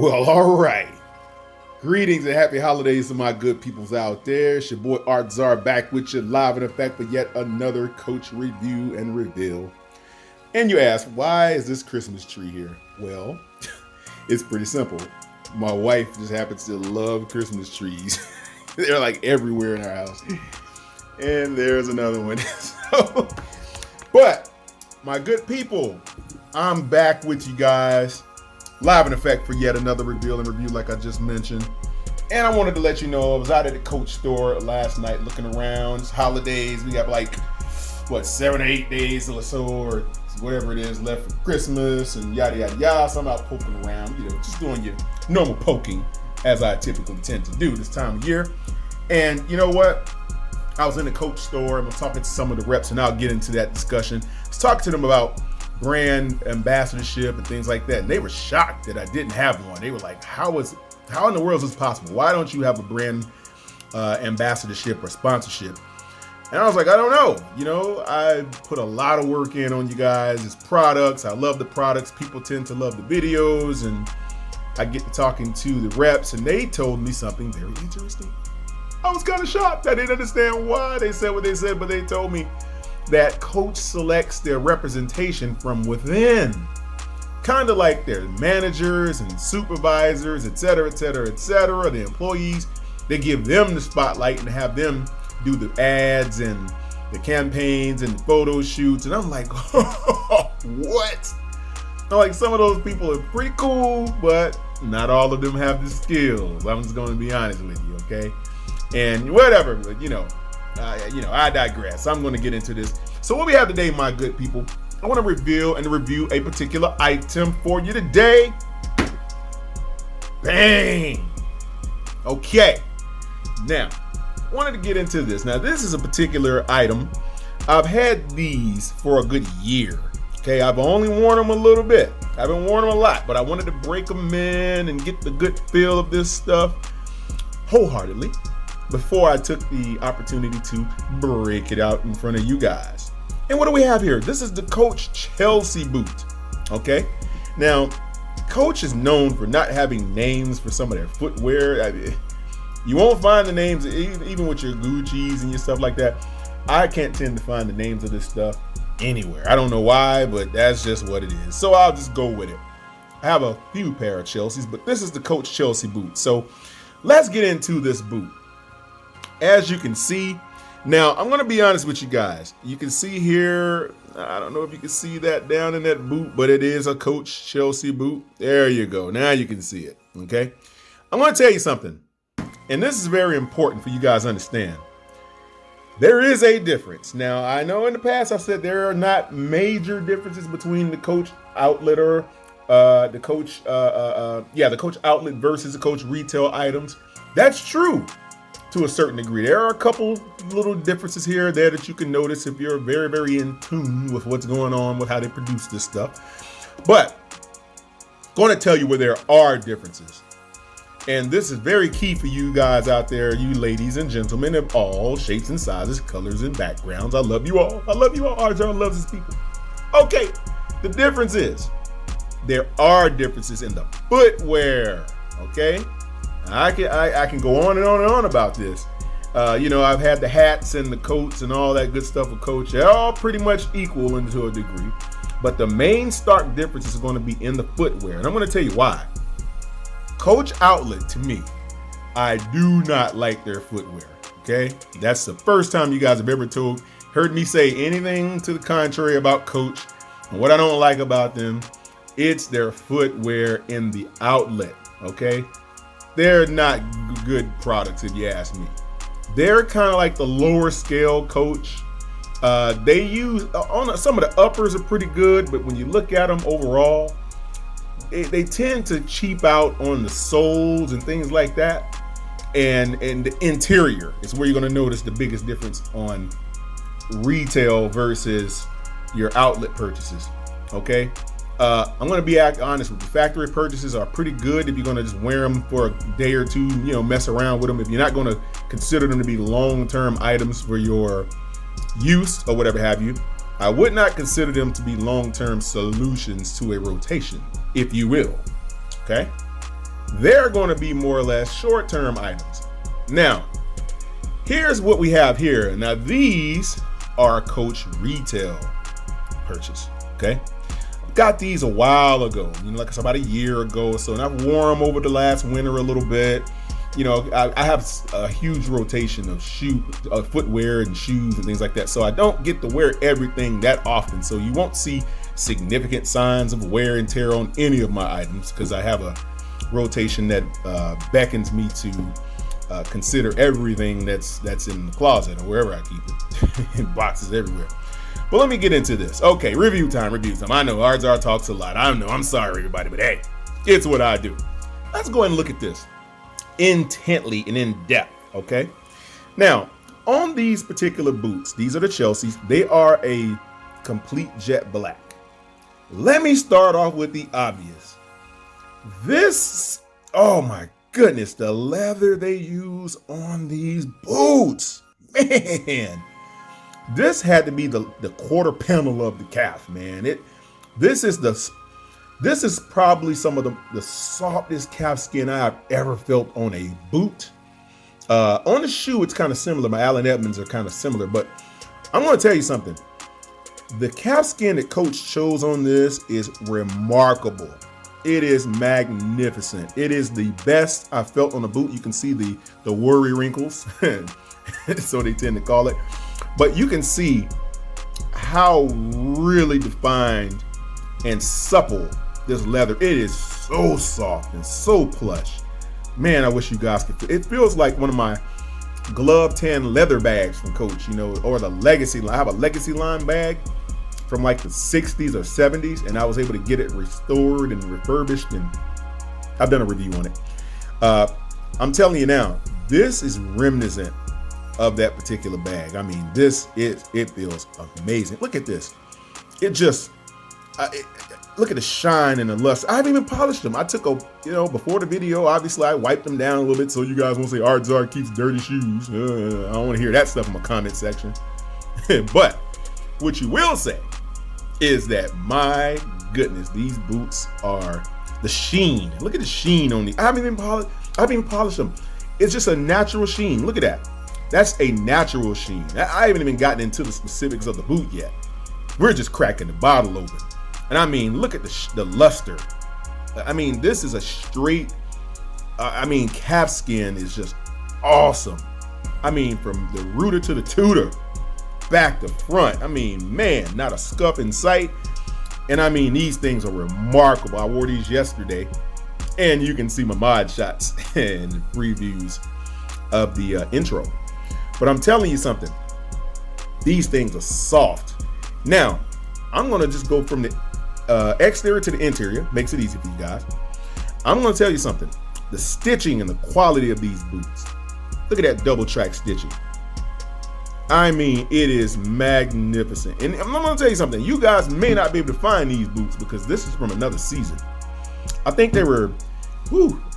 Well, all right. Greetings and happy holidays to my good peoples out there. It's your boy Art Czar back with you live in effect for yet another coach review and reveal. And you ask, why is this Christmas tree here? Well, it's pretty simple. My wife just happens to love Christmas trees. They're like everywhere in our house. And there's another one. But my good people, I'm back with you guys. Live in effect for yet another reveal and review like I just mentioned. And I wanted to let you know I was out at the Coach store last night looking around. It's holidays. We got like, 7 or 8 days or so or whatever it is left for Christmas and yada, yada, yada. So I'm out poking around, just doing your normal poking as I typically tend to do this time of year. And you know what? I was in the Coach store and I was talking to some of the reps, and I'll get into that discussion. I was talking to them about brand ambassadorship and things like that, and they were shocked that I didn't have one. They were like, how in the world is this possible? Why don't you have a brand ambassadorship or sponsorship? And I was like, I don't know. I put a lot of work in on you guys. It's products. I love the products. People tend to love the videos, and I get to talking to the reps, and they told me something very interesting. I was kind of shocked. I didn't understand why they said what they said, but they told me that Coach selects their representation from within, kind of like their managers and supervisors, et cetera, et cetera, et cetera, the employees. They give them the spotlight and have them do the ads and the campaigns and the photo shoots. And I'm like, what? I'm like, some of those people are pretty cool, but not all of them have the skills. I'm just going to be honest with you, okay? And whatever, but I digress. I'm going to get into this. So what we have today, my good people, I want to reveal and review a particular item for you today. Bang! Okay. Now, I wanted to get into this. Now, this is a particular item. I've had these for a good year. Okay, I've only worn them a little bit. I haven't worn them a lot, but I wanted to break them in and get the good feel of this stuff wholeheartedly before I took the opportunity to break it out in front of you guys. And what do we have here? This is the Coach Chelsea boot. Okay. Now, Coach is known for not having names for some of their footwear. You won't find the names, even with your Gucci's and your stuff like that. I can't tend to find the names of this stuff anywhere. I don't know why, but that's just what it is. So I'll just go with it. I have a few pair of Chelsea's, but this is the Coach Chelsea boot. So let's get into this boot. As you can see, now I'm going to be honest with you guys. You can see here, I don't know if you can see that down in that boot, but it is a Coach Chelsea boot. There you go. Now you can see it. Okay. I'm going to tell you something, and this is very important for you guys to understand. There is a difference. Now, I know in the past I said there are not major differences between the Coach outlet or the Coach outlet versus the Coach retail items. That's true. To a certain degree. There are a couple little differences here or there that you can notice if you're very, very in tune with what's going on with how they produce this stuff. But I'm going to tell you where there are differences. And this is very key for you guys out there, you ladies and gentlemen of all shapes and sizes, colors and backgrounds. I love you all. I love you all. RJ loves his people. Okay, the difference is there are differences in the footwear. Okay. I can go on and on and on about this. I've had the hats and the coats and all that good stuff with Coach. They're all pretty much equal to a degree. But the main stark difference is going to be in the footwear. And I'm going to tell you why. Coach Outlet, to me, I do not like their footwear. Okay? That's the first time you guys have ever heard me say anything to the contrary about Coach. And what I don't like about them, it's their footwear in the outlet. Okay? They're not good products if you ask me. They're kind of like the lower scale Coach. They use some of the uppers are pretty good, but when you look at them overall, they tend to cheap out on the soles and things like that. And the interior is where you're going to notice the biggest difference on retail versus your outlet purchases. Okay. I'm going to be honest with you. Factory purchases are pretty good if you're going to just wear them for a day or two, mess around with them. If you're not going to consider them to be long-term items for your use or whatever have you, I would not consider them to be long-term solutions to a rotation, if you will. Okay. they're going to be more or less short-term items. Now, here's what we have here. Now, these are Coach retail purchase, okay? Got these a while ago, like it's about a year ago or so, and I've worn them over the last winter a little bit. I have a huge rotation of footwear and shoes and things like that, so I don't get to wear everything that often. So you won't see significant signs of wear and tear on any of my items because I have a rotation that beckons me to consider everything that's in the closet or wherever I keep it, in boxes everywhere. But let me get into this. Okay, review time. I know Ardzar talks a lot. I know, I'm sorry everybody, but hey, it's what I do. Let's go ahead and look at this intently and in depth, okay? Now, on these particular boots, these are the Chelseas. They are a complete jet black. Let me start off with the obvious. This, oh my goodness, the leather they use on these boots, man. This had to be the quarter panel of the calf, man. This is probably some of the softest calf skin I've ever felt on a boot. On the shoe, it's kind of similar. My Allen Edmonds are kind of similar, but I'm going to tell you something. The calf skin that Coach chose on this is remarkable. It is magnificent. It is the best I've felt on a boot. You can see the worry wrinkles, so they tend to call it. But you can see how really defined and supple this leather. It is so soft and so plush. Man, I wish you guys could. It feels like one of my glove tan leather bags from Coach, or the legacy line. I have a legacy line bag from like the 60s or 70s, and I was able to get it restored and refurbished, and I've done a review on it. I'm telling you now, this is reminiscent of that particular bag. I mean, it feels amazing. Look at this. Look at the shine and the luster. I haven't even polished them. I took before the video, obviously I wiped them down a little bit so you guys won't say Ardzar keeps dirty shoes. I don't want to hear that stuff in my comment section. But what you will say is that, my goodness, these boots are the sheen. Look at the sheen on these. I haven't even polished them. It's just a natural sheen. Look at that. That's a natural sheen. I haven't even gotten into the specifics of the boot yet. We're just cracking the bottle open. And I mean, look at the luster. I mean, this is a straight, calf skin is just awesome. I mean, from the rooter to the tutor, back to front. I mean, man, not a scuff in sight. And I mean, these things are remarkable. I wore these yesterday, and you can see my mod shots and previews of the intro. But I'm telling you something, these things are soft. Now, I'm going to just go from the exterior to the interior. Makes it easy for you guys. I'm going to tell you something. The stitching and the quality of these boots. Look at that double track stitching. I mean, it is magnificent. And I'm going to tell you something. You guys may not be able to find these boots because this is from another season. I think they were,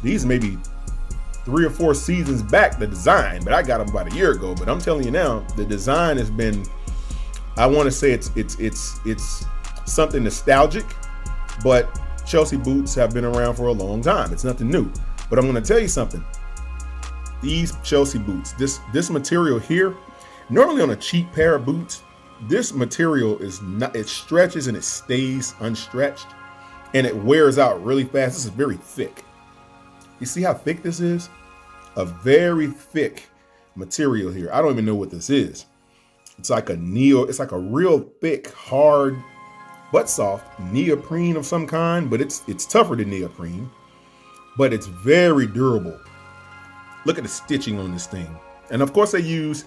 these may be 3 or 4 seasons back, the design, but I got them about a year ago. But I'm telling you now, the design has been, I want to say it's something nostalgic, but Chelsea boots have been around for a long time. It's nothing new. But I'm going to tell you something. These Chelsea boots, this material here, normally on a cheap pair of boots, this material is not, it stretches and it stays unstretched, and it wears out really fast. This is very thick. You see how thick this is? A very thick material here. I don't even know what this is. It's like a real thick, hard, but soft neoprene of some kind, but it's tougher than neoprene, but it's very durable. Look at the stitching on this thing. And of course they use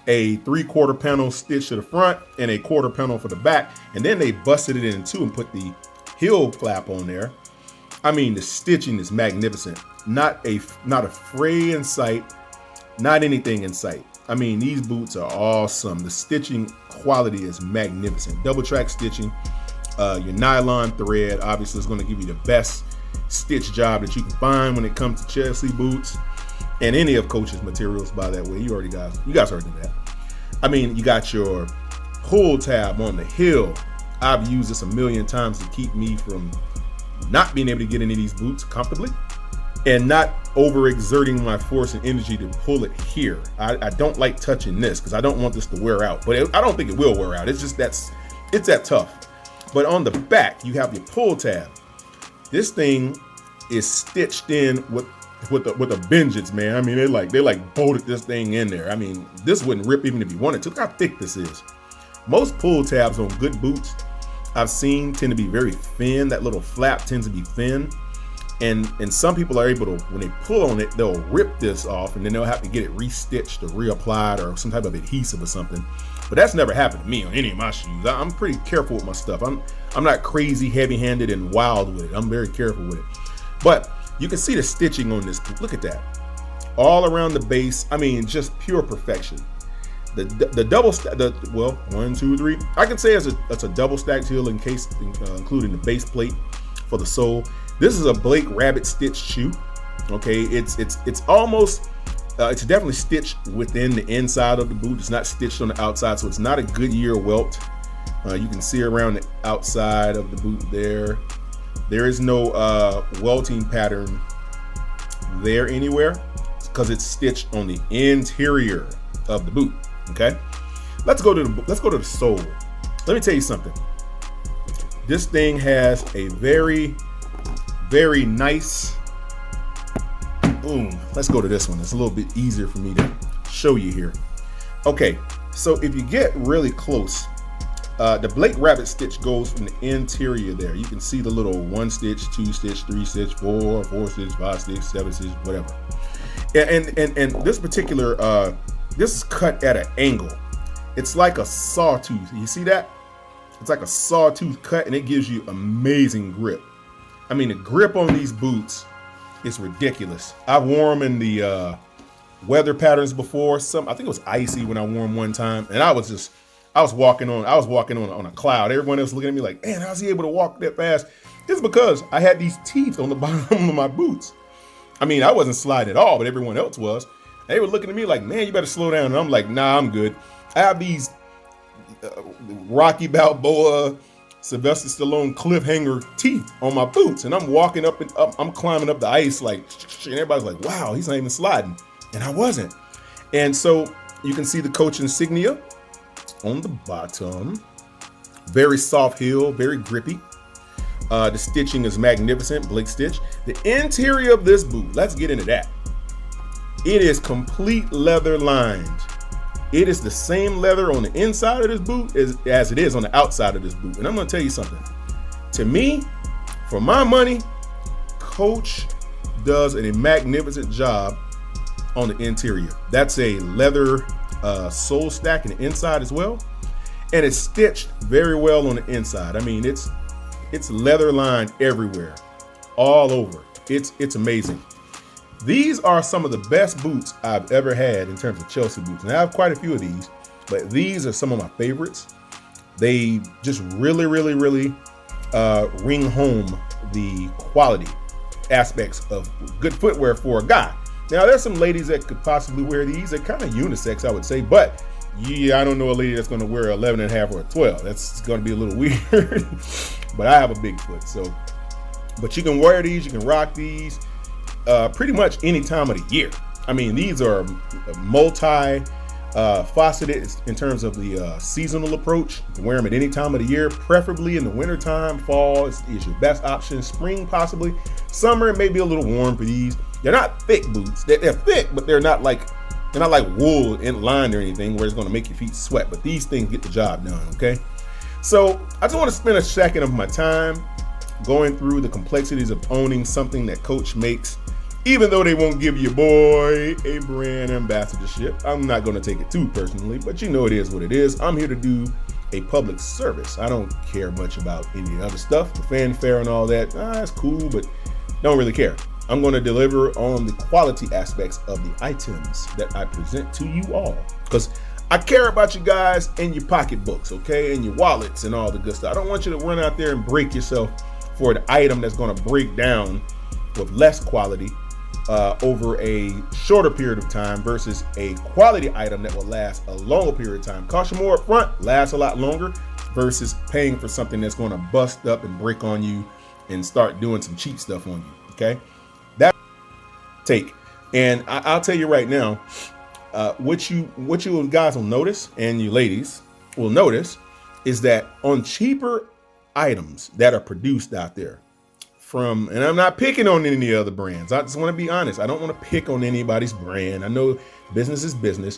a 3/4 panel stitch to the front and a 1/4 panel for the back. And then they busted it in two and put the heel flap on there. I mean, the stitching is magnificent. Not a fray in sight, not anything in sight. I mean, these boots are awesome. The stitching quality is magnificent. Double track stitching, your nylon thread obviously is going to give you the best stitch job that you can find when it comes to Chelsea boots and any of Coach's materials. By that way, you guys heard of that. I mean, you got your pull tab on the heel. I've used this a million times to keep me from not being able to get into these boots comfortably. and not overexerting my force and energy to pull it here. I don't like touching this because I don't want this to wear out, but I don't think it will wear out. It's just it's that tough. But on the back, you have your pull tab. This thing is stitched in with a vengeance, man. I mean, they like bolted this thing in there. I mean, this wouldn't rip even if you wanted to. Look how thick this is. Most pull tabs on good boots I've seen tend to be very thin. That little flap tends to be thin. And some people are able to, when they pull on it, they'll rip this off and then they'll have to get it restitched or reapplied or some type of adhesive or something. But that's never happened to me on any of my shoes. I'm pretty careful with my stuff. I'm not crazy heavy-handed and wild with it. I'm very careful with it. But you can see the stitching on this boot. Look at that. All around the base. I mean, just pure perfection. The double stack, well, 1, 2, 3. I can say it's a double stacked heel including the base plate for the sole. This is a Blake Rabbit stitched shoe. Okay, it's almost it's definitely stitched within the inside of the boot. It's not stitched on the outside, so it's not a Goodyear welt. You can see around the outside of the boot there. There is no welting pattern there anywhere because it's stitched on the interior of the boot. Okay, let's go to the sole. Let me tell you something. This thing has a very, very nice. Boom. Let's go to this one. It's a little bit easier for me to show you here. Okay, so if you get really close, the Blake Rabbit stitch goes from the interior there. You can see the little 1 stitch, 2 stitch, 3 stitch, 4 stitch, 5 stitch, 7 stitch, whatever. And this particular this is cut at an angle. It's like a sawtooth. You see that? It's like a sawtooth cut, and it gives you amazing grip. I mean, the grip on these boots is ridiculous. I've worn them in the weather patterns before. I think it was icy when I wore them one time, and I was walking on a cloud. Everyone else looking at me like, man, how's he able to walk that fast? It's because I had these teeth on the bottom of my boots. I mean, I wasn't sliding at all, but everyone else was. They were looking at me like, man, you better slow down. And I'm like, nah, I'm good. I have these Rocky Balboa, Sylvester Stallone cliffhanger teeth on my boots, and I'm walking up and up. I'm climbing up the ice like, and everybody's like, wow, he's not even sliding. And I wasn't. And so you can see the coach insignia on the bottom. Very soft heel, very grippy. The stitching is magnificent, Blake stitch. The interior of this boot, let's get into that. It is complete leather lined. It is the same leather on the inside of this boot as it is on the outside of this boot. And I'm going to tell you something. To me, for my money, Coach does a magnificent job on the interior. That's a leather sole stack in the inside as well. And it's stitched very well on the inside. I mean, it's leather lined everywhere, all over. It's amazing. These are some of the best boots I've ever had in terms of Chelsea boots. And I have quite a few of these, but these are some of my favorites. They just really, really, really ring home the quality aspects of good footwear for a guy. Now, there's some ladies that could possibly wear these. They're kind of unisex, I would say, but yeah, I don't know a lady that's going to wear 11 and a half or a 12. That's going to be a little weird, but I have a big foot. So, but you can wear these, you can rock these. Pretty much any time of the year. I mean, these are multi-faceted in terms of the seasonal approach. You can wear them at any time of the year, preferably in the wintertime. Fall is your best option. Spring, possibly. Summer, may be a little warm for these. They're not thick boots. They're thick, but they're not like wool and lined or anything where it's going to make your feet sweat. But these things get the job done, okay? So I just want to spend a second of my time going through the complexities of owning something that Coach makes. Even though they won't give your boy a brand ambassadorship, I'm not going to take it too personally, but you know it is what it is. I'm here to do a public service. I don't care much about any other stuff, the fanfare and all that. That's cool, but don't really care. I'm going to deliver on the quality aspects of the items that I present to you all, because I care about you guys and your pocketbooks, okay, and your wallets and all the good stuff. I don't want you to run out there and break yourself for an item that's going to break down with less quality over a shorter period of time versus a quality item that will last a longer period of time. Cost you more up front, lasts a lot longer, versus paying for something that's going to bust up and break on you and start doing some cheap stuff on you. Okay, take. And I'll tell you right now, what you guys will notice, and you ladies will notice, is that on cheaper items that are produced out there from, and I'm not picking on any other brands. I just want to be honest. I don't want to pick on anybody's brand. I know business is business,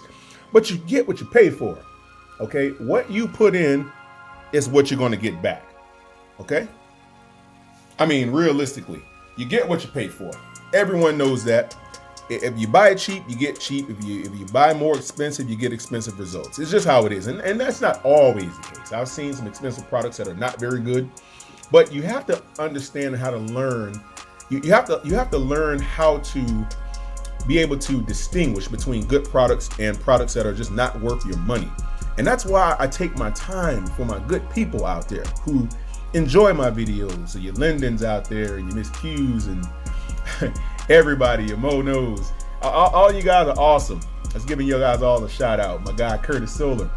but you get what you pay for. Okay. What you put in is what you're going to get back. Okay. I mean, realistically, you get what you pay for. Everyone knows that. If you buy it cheap, you get cheap. If you buy more expensive, you get expensive results. It's just how it is. And that's not always the case. I've seen some expensive products that are not very good, but you have to understand how to learn. You have to learn how to be able to distinguish between good products and products that are just not worth your money. And that's why I take my time for my good people out there who enjoy my videos. So your Lindens out there and your Miss Q's and everybody, your Mo knows. All you guys are awesome. Let's giving you guys all a shout out. My guy Curtis Solar.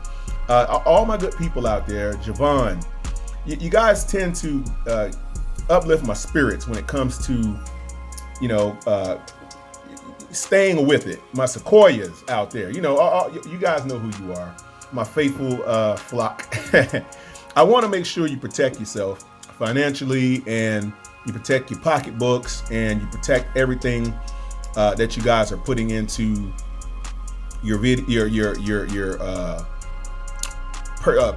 All my good people out there, Javon. You guys tend to uplift my spirits when it comes to, staying with it. My Sequoias out there. You guys know who you are. My faithful flock. I want to make sure you protect yourself financially, and you protect your pocketbooks, and you protect everything that you guys are putting into your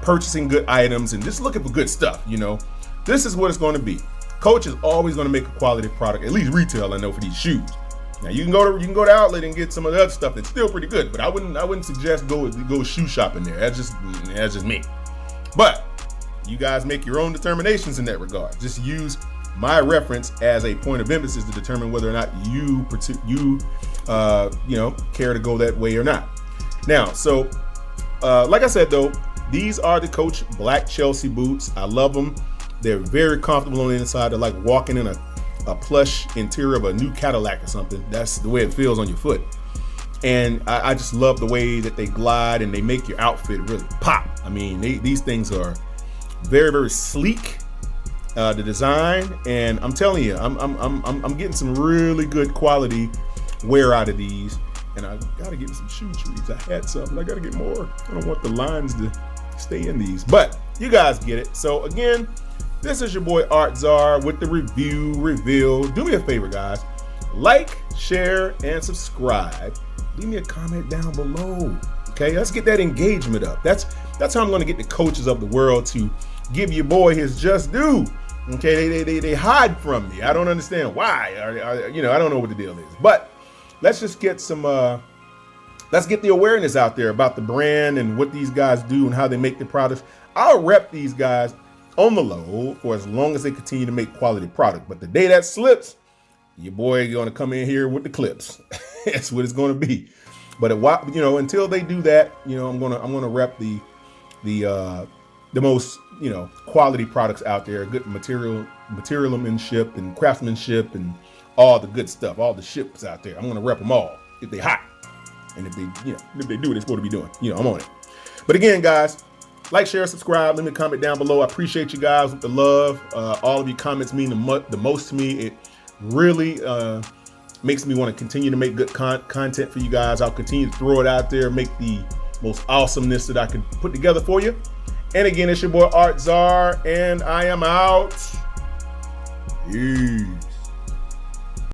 purchasing good items and just looking for good stuff. This is what it's going to be. Coach is always going to make a quality product, at least retail. I know for these shoes. Now you can go to outlet and get some of the other stuff that's still pretty good, but I wouldn't suggest go shoe shopping there. That's just me. But you guys make your own determinations in that regard. Just use my reference as a point of emphasis to determine whether or not you care to go that way or not. Now, so like I said though, these are the Coach Black Chelsea boots. I love them. They're very comfortable on the inside. They're like walking in a plush interior of a new Cadillac or something. That's the way it feels on your foot. And I just love the way that they glide and they make your outfit really pop. I mean, these things are very, very sleek. The design, and I'm telling you, I'm getting some really good quality wear out of these. And I gotta get some shoe trees. I had some, but I gotta get more. I don't want the lines to stay in these, but you guys get it. So again, this is your boy Art Czar with the reveal. Do me a favor, guys. Like, share, and subscribe. Leave me a comment down below. Okay, let's get that engagement up. That's how I'm gonna get the coaches of the world to give your boy his just due. Okay, they hide from me. I don't understand why. I don't know what the deal is. But let's just get let's get the awareness out there about the brand and what these guys do and how they make the products. I'll rep these guys on the low for as long as they continue to make quality product. But the day that slips, your boy going to come in here with the clips. That's what it's going to be. But until they do that, I'm gonna rep the most quality products out there, good materialmanship and craftsmanship and all the good stuff, all the ships out there. I'm gonna rep them all if they hot, and if they do what they're supposed to be doing. I'm on it. But again, guys, like, share, subscribe. Leave me a comment down below. I appreciate you guys with the love. All of your comments mean the most to me. It really makes me want to continue to make good content for you guys. I'll continue to throw it out there, make the most awesomeness that I can put together for you. And again, it's your boy Art Czar, and I am out. Peace.